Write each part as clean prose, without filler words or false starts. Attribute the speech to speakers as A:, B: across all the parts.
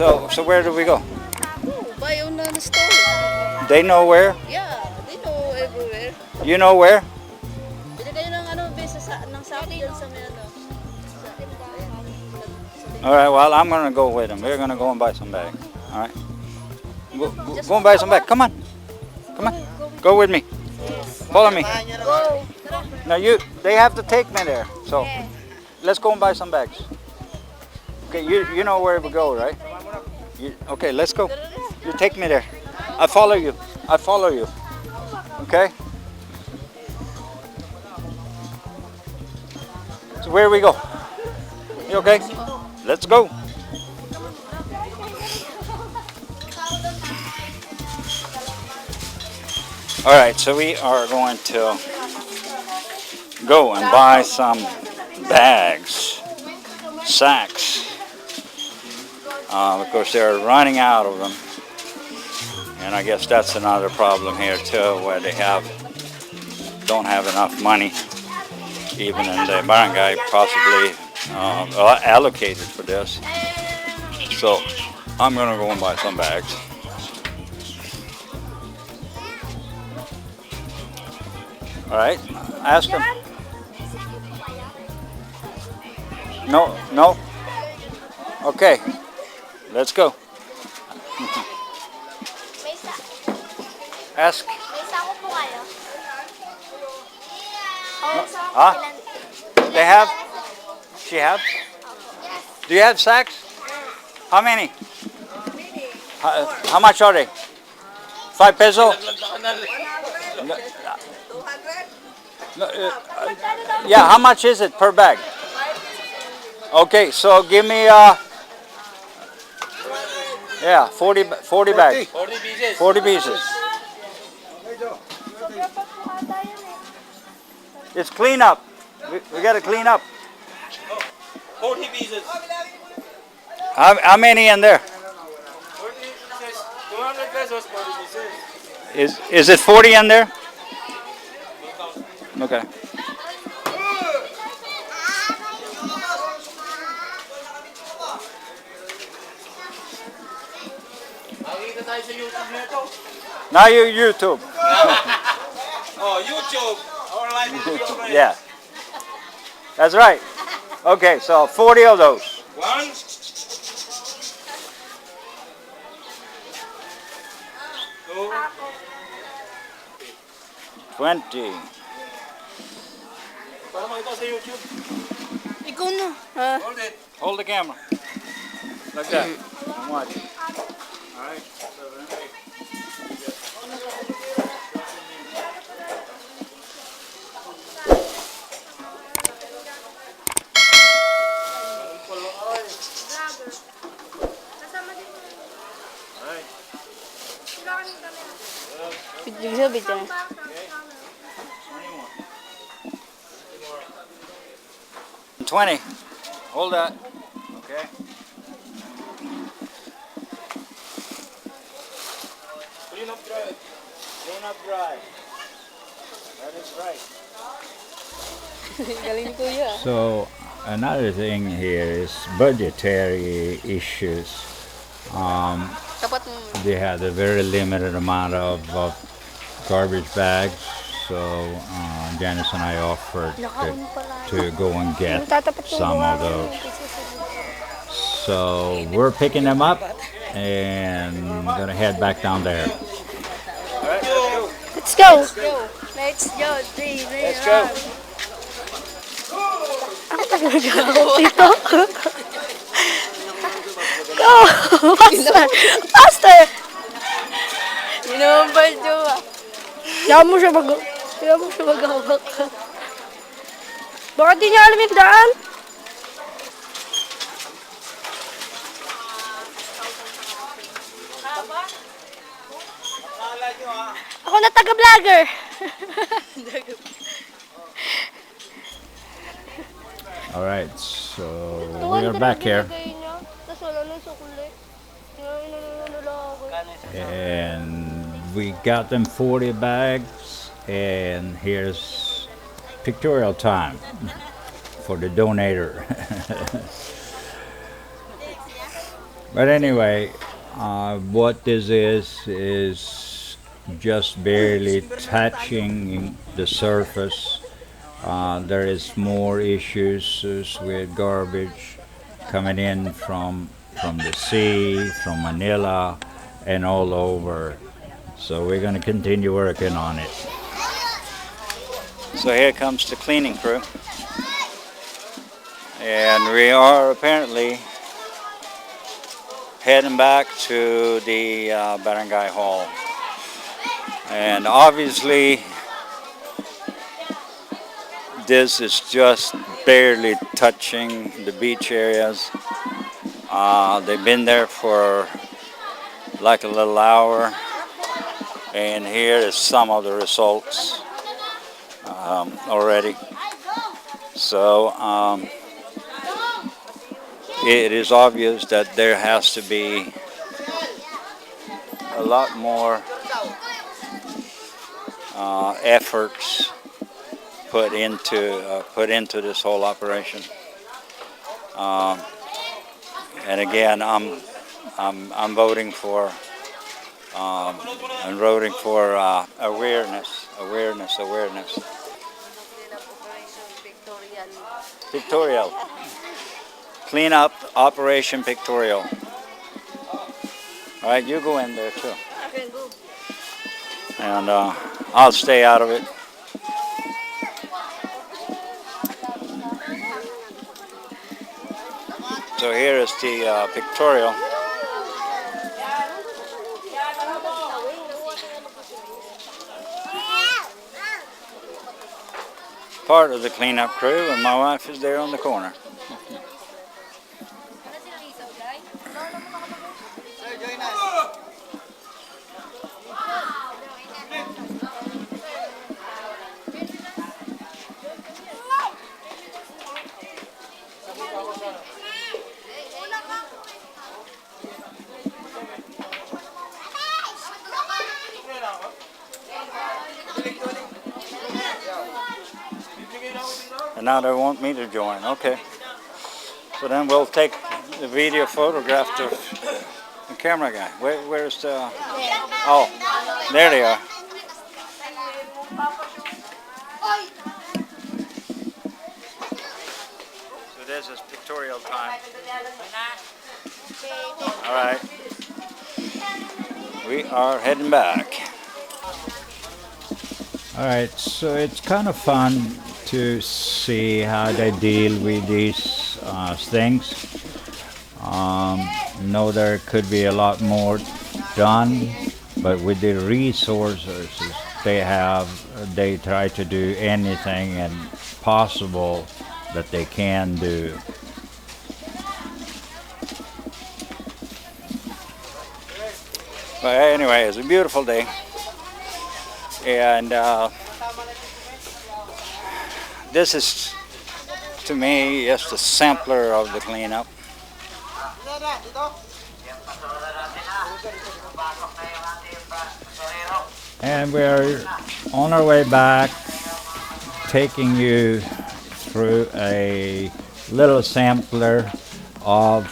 A: So where do we go?
B: Buy on the store.
A: They know where?
B: Yeah, they know everywhere.
A: You know where?
B: Bili kayo ng ano, besa ng sako dyan sa may ano.
A: All right. Well, I'm gonna go with them. We're gonna go and buy some bags. All right. Go and buy some bags. Come on. Come on. Go with me. Follow me.
B: Go.
A: Now they have to take me there. So let's go and buy some bags. Okay, you know where we go, right? Okay, let's go. You take me there. I follow you. I follow you. Okay? So where we go? You okay? Let's go. All right, so we are going to go and buy some bags, sacks, because they're running out of them. And I guess that's another problem here too, where they don't have enough money, even in the barangay, possibly allocated for this. So I'm gonna go and buy some bags. All right, ask them. No, no. Okay, let's go. Ask. Huh? They have? She have? Do you have sacks? How many? How much are they? 5 peso? Yeah, how much is it per bag? Okay, so give me 40 bags.
C: 40 pieces.
A: 40 pieces. It's clean up. We got to clean up.
C: 40 pieces.
A: How many in there?
C: 40 pieces. 200 pesos, 40 pieces.
A: Is it 40 in there? Okay.
C: Nakikita tayo sa YouTube nito.
A: Now you YouTube.
C: Oh, YouTube. Our life is YouTube.
A: Yeah. That's right. Okay, so 40 of those.
C: 1. 2.
A: 20.
C: Para makita sa YouTube.
B: Ikaw na.
C: Hold it.
A: Hold the camera. Like that. And watch. All right.
B: Video.
A: 20. Hold that. Okay.
C: Clean up dry.
A: Clean up dry. That is right.
B: Galing kuya.
A: So another thing here is budgetary issues.
B: Dapat
A: They had a very limited amount of garbage bags, so Janice and I offered to go and get some of those. So we're picking them up and gonna head back down there.
B: Let's go. Let's go.
A: Let's go.
B: Dito. Go. Faster. Faster. Yun naman ba yung jowa? Kaya mo siya mag-hawak. Bakit di niya alam yung daan? Ako na taga-vlogger.
A: All right, so we are back here, and we got them 40 bags, and here's pictorial time for the donator. But anyway, what this is just barely touching the surface. There is more issues with garbage coming in from the sea, from Manila, and all over. So we're going to continue working on it. So here comes the cleaning crew, and we are apparently heading back to the Barangay Hall. And obviously, this is just barely touching the beach areas. They've been there for like a little hour, and here is some of the results already. So it is obvious that there has to be a lot more efforts put into this whole operation. And again, I'm voting for awareness. Pictorial. Clean up Operation Pictorial. All right, you go in there too. And I'll stay out of it. So here is the pictorial. Part of the cleanup crew, and my wife is there on the corner. And now they want me to join. Okay. So then we'll take the video photograph to the camera guy. Where's the... Oh, there they are. So this is pictorial time. All right. We are heading back. All right, so it's kind of fun to see how they deal with these things. Know there could be a lot more done, but with the resources they have, they try to do anything and possible that they can do. But anyway, it's a beautiful day, and this is, to me, just a sampler of the cleanup. And we're on our way back, taking you through a little sampler of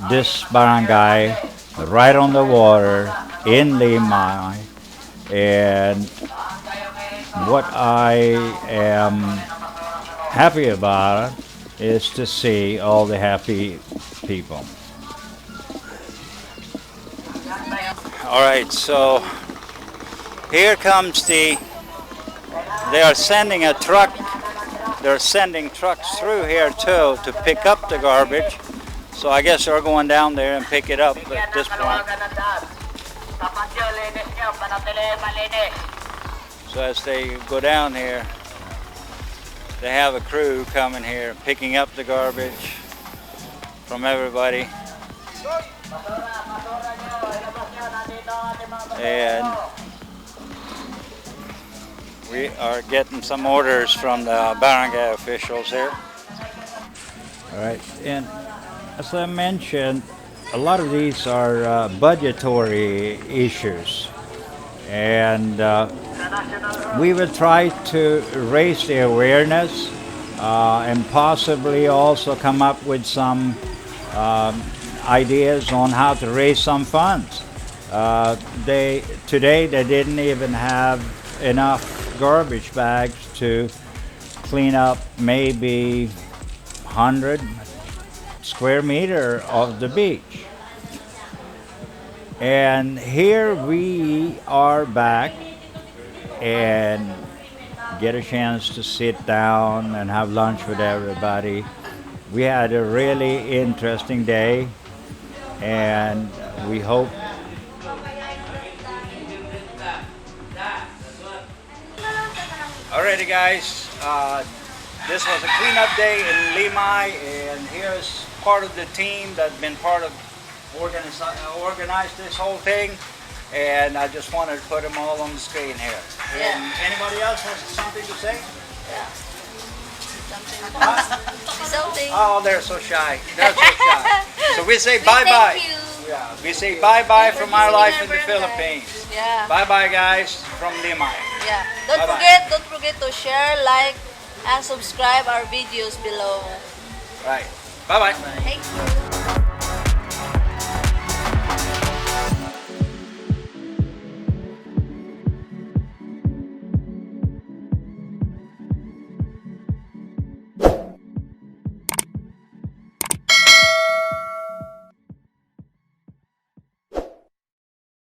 A: this barangay right on the water in Limay. And what I am happy about is to see all the happy people. All right, so here comes they are sending a truck, they're sending trucks through here too to pick up the garbage. So I guess they're going down there and pick it up at this point. So as they go down here, they have a crew coming here picking up the garbage from everybody. And we are getting some orders from the barangay officials here. All right, and as I mentioned, a lot of these are budgetary issues, and we will try to raise the awareness and possibly also come up with some ideas on how to raise some funds. Today they didn't even have enough garbage bags to clean up maybe 100 square meter of the beach. And here we are back and get a chance to sit down and have lunch with everybody. We had a really interesting day, and we hope Alrighty guys, this was a cleanup day in Limay, and here's part of the team that's been part of organized this whole thing, and I just wanted to put them all on the screen here.
B: Yeah.
A: And anybody else has something to say?
B: Yeah. Something.
A: Oh, they're so shy. They're so shy. So we say bye-bye.
B: Thank you.
A: Yeah, we say bye-bye from our life in the
B: Barangay.
A: Philippines.
B: Yeah.
A: Bye-bye guys from Limay.
B: Yeah. Don't forget to share, like, and subscribe our videos below.
A: Right. Bye-bye.
B: Thank you.